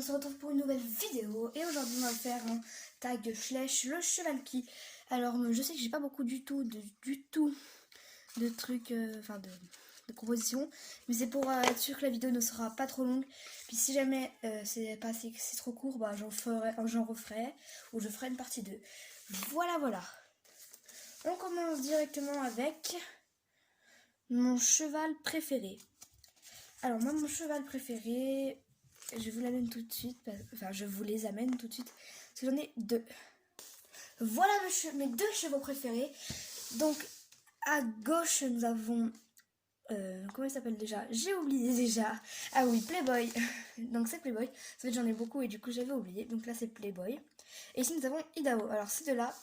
se retrouve pour une nouvelle vidéo et aujourd'hui on va faire un tag Schleich, le cheval qui. Alors je sais que j'ai pas beaucoup du tout de trucs, de composition, mais c'est pour être sûr que la vidéo ne sera pas trop longue. Puis si jamais c'est trop court, bah j'en referai ou je ferai une partie 2. Voilà. On commence directement avec mon cheval préféré. Alors moi mon cheval préféré, je vous l'amène tout de suite, je vous les amène tout de suite, parce que j'en ai deux. Voilà mes deux chevaux préférés. Donc à gauche nous avons, comment il s'appelle déjà? J'ai oublié déjà. Ah oui, Playboy. Donc c'est Playboy, ça fait que j'en ai beaucoup et du coup j'avais oublié, donc là c'est Playboy. Et ici nous avons Idaho. Alors ces deux là,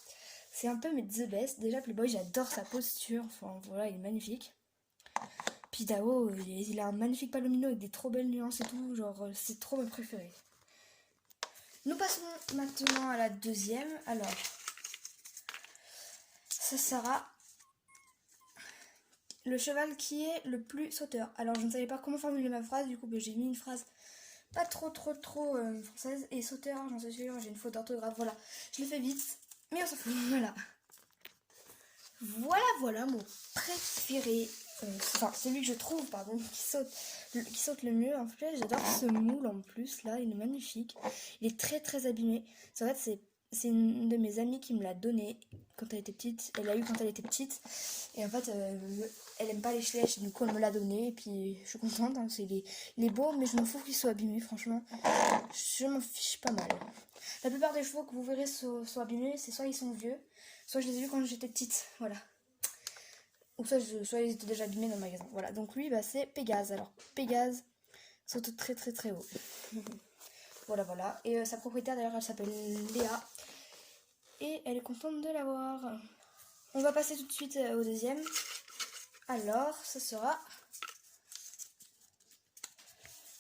c'est un peu mes the best. Déjà Playboy, j'adore sa posture, enfin voilà, il est magnifique. Puis Dao, il a un magnifique palomino avec des trop belles nuances et tout, genre c'est trop mon préféré. Nous passons maintenant à la deuxième. Alors, ça sera le cheval qui est le plus sauteur. Alors je ne savais pas comment formuler ma phrase, du coup j'ai mis une phrase pas trop française. Et sauteur, j'en suis sûre, j'ai une faute d'orthographe, voilà. Je le fais vite, mais on s'en fout, voilà. Voilà mon préféré. Enfin, celui que je trouve, pardon, qui saute le mieux. En fait, j'adore ce moule en plus, là, il est magnifique. Il est très abîmé. En fait, c'est une de mes amies qui me l'a donné quand elle était petite. Elle l'a eu quand elle était petite. Et en fait, elle aime pas les Schleich, du coup, elle me l'a donné. Et puis, je suis contente, hein, il est beau, mais je m'en fous qu'il soit abîmé, franchement. Je m'en fiche pas mal. La plupart des chevaux que vous verrez sont abîmés, c'est soit ils sont vieux, soit je les ai vus quand j'étais petite, voilà. Ou soit ils étaient déjà abîmés dans le magasin. Voilà, donc lui, bah, c'est Pégase. Alors, Pégase saute très haut. Voilà. Et sa propriétaire, d'ailleurs, elle s'appelle Léa. Et elle est contente de l'avoir. On va passer tout de suite au deuxième. Alors, ce sera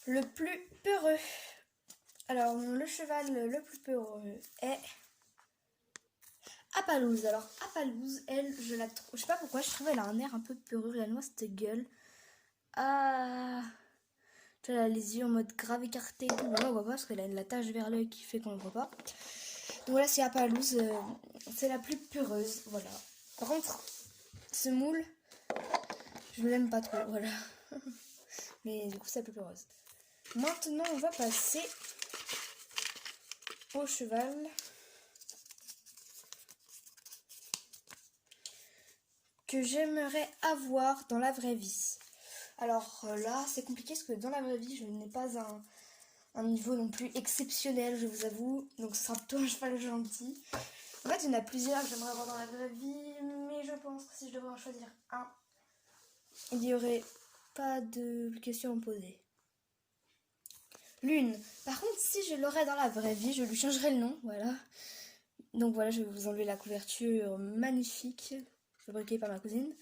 le plus peureux. Alors, le cheval le plus peureux est Appaloosa. Alors Appaloosa, elle, je sais pas pourquoi, je trouve elle a un air un peu peureux, réellement cette gueule. Ah, tu vois, elle a les yeux en mode grave écarté et tout. Bon, là on voit pas parce qu'elle a la tache vers l'œil qui fait qu'on le voit pas. Donc voilà, c'est Appaloosa, c'est la plus peureuse, voilà. Par contre, ce moule, je l'aime pas trop, voilà. Mais du coup c'est la plus peureuse. Maintenant on va passer au cheval que j'aimerais avoir dans la vraie vie. Alors là, c'est compliqué parce que dans la vraie vie, je n'ai pas un niveau non plus exceptionnel, je vous avoue. Donc ce sera plutôt un cheval gentil. En fait, il y en a plusieurs que j'aimerais avoir dans la vraie vie, mais je pense que si je devais en choisir un, il n'y aurait pas de question à me poser. Lune. Par contre, si je l'aurais dans la vraie vie, je lui changerais le nom, voilà. Donc voilà, je vais vous enlever la couverture magnifique, fabriquée par ma cousine.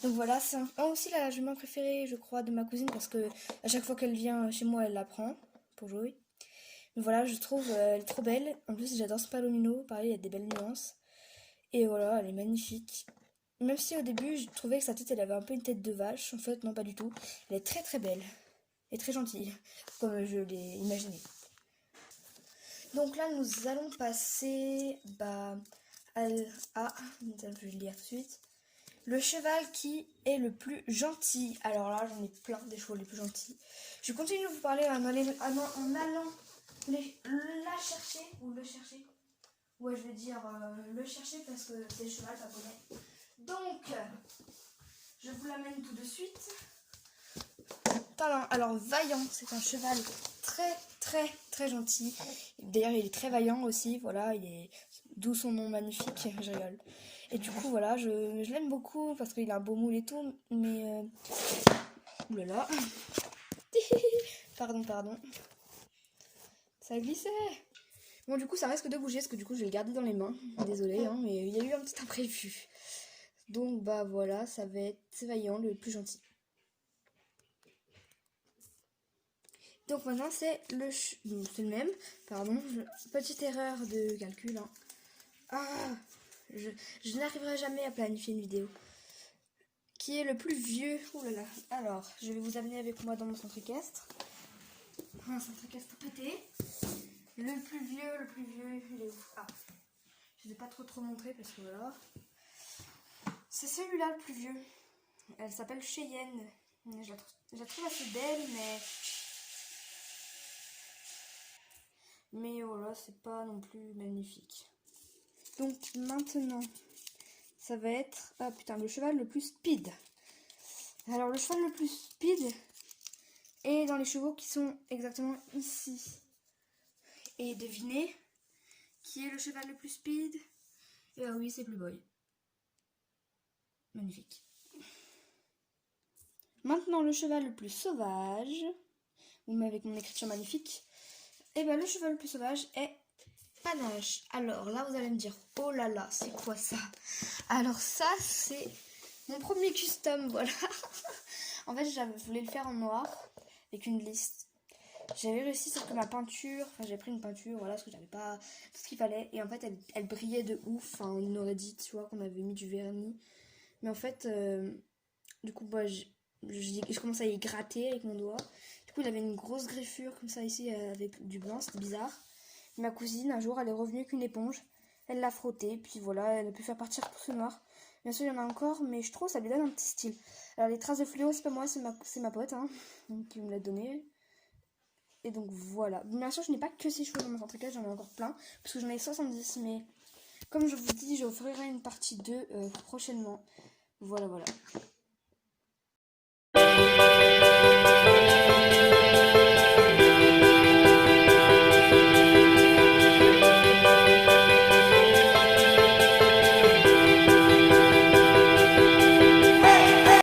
Donc voilà, c'est aussi la jument préférée, je crois, de ma cousine, parce que à chaque fois qu'elle vient chez moi, elle la prend pour jouer. Mais voilà, je trouve elle est trop belle. En plus, j'adore ce palomino, pareil, il y a des belles nuances. Et voilà, elle est magnifique. Même si au début, je trouvais que sa tête, elle avait un peu une tête de vache. En fait, non, pas du tout. Elle est très belle et très gentille, comme je l'ai imaginé. Donc là, nous allons passer je vais le lire tout de suite. Le cheval qui est le plus gentil. Alors là, j'en ai plein des chevaux les plus gentils. Je continue de vous parler en allant la chercher ou le chercher. Ouais, je vais dire le chercher parce que c'est le cheval japonais. Donc, je vous l'amène tout de suite. Alors, Vaillant, c'est un cheval très gentil. D'ailleurs, il est très vaillant aussi. Voilà, d'où son nom magnifique. Je rigole. Et du coup, voilà, je l'aime beaucoup parce qu'il a un beau moule et tout. Mais, oulala. Pardon. Ça glissait. Bon, du coup, ça risque de bouger parce que du coup, je vais le garder dans les mains. Désolée, hein, mais il y a eu un petit imprévu. Donc, bah voilà, ça va être Vaillant, le plus gentil. Donc maintenant c'est le même, pardon, petite erreur de calcul. Hein. Je n'arriverai jamais à planifier une vidéo. Qui est le plus vieux? Ouh là là. Alors, je vais vous amener avec moi dans mon centre équestre. Un centricasse tout pété. Le plus vieux, il est où? Ah, je ne vais pas trop montrer parce que voilà. C'est celui-là le plus vieux. Elle s'appelle Cheyenne. Je la trouve assez belle, mais voilà, c'est pas non plus magnifique. Donc maintenant, ça va être... Ah putain, le cheval le plus speed. Alors le cheval le plus speed est dans les chevaux qui sont exactement ici. Et devinez, qui est le cheval le plus speed? Et ah oui, c'est Blue Boy. Magnifique. Maintenant, le cheval le plus sauvage, ou avec mon écriture magnifique, et bien le cheval le plus sauvage est Panache. Alors là, vous allez me dire, oh là là, c'est quoi ça? Alors ça, c'est mon premier custom, voilà. En fait, je voulais le faire en noir, avec une liste. J'avais réussi, sauf que ma peinture, enfin j'ai pris une peinture, voilà, parce que j'avais pas tout ce qu'il fallait. Et en fait, elle brillait de ouf, enfin on aurait dit, tu vois, qu'on avait mis du vernis. Mais en fait, du coup, bah, je commence à y gratter avec mon doigt. Du coup, il avait une grosse griffure comme ça ici, avec du blanc, c'était bizarre. Ma cousine, un jour, elle est revenue avec une éponge. Elle l'a frotté, puis voilà, elle a pu faire partir tout ce noir. Bien sûr, il y en a encore, mais je trouve que ça lui donne un petit style. Alors, les traces de fluo, c'est pas moi, c'est ma pote, hein, qui me l'a donné. Et donc voilà. Bien sûr, je n'ai pas que ces cheveux dans mon centricage, j'en ai encore plein, parce que j'en ai 70, mais comme je vous dis, j'offrirai une partie 2 prochainement. Voilà.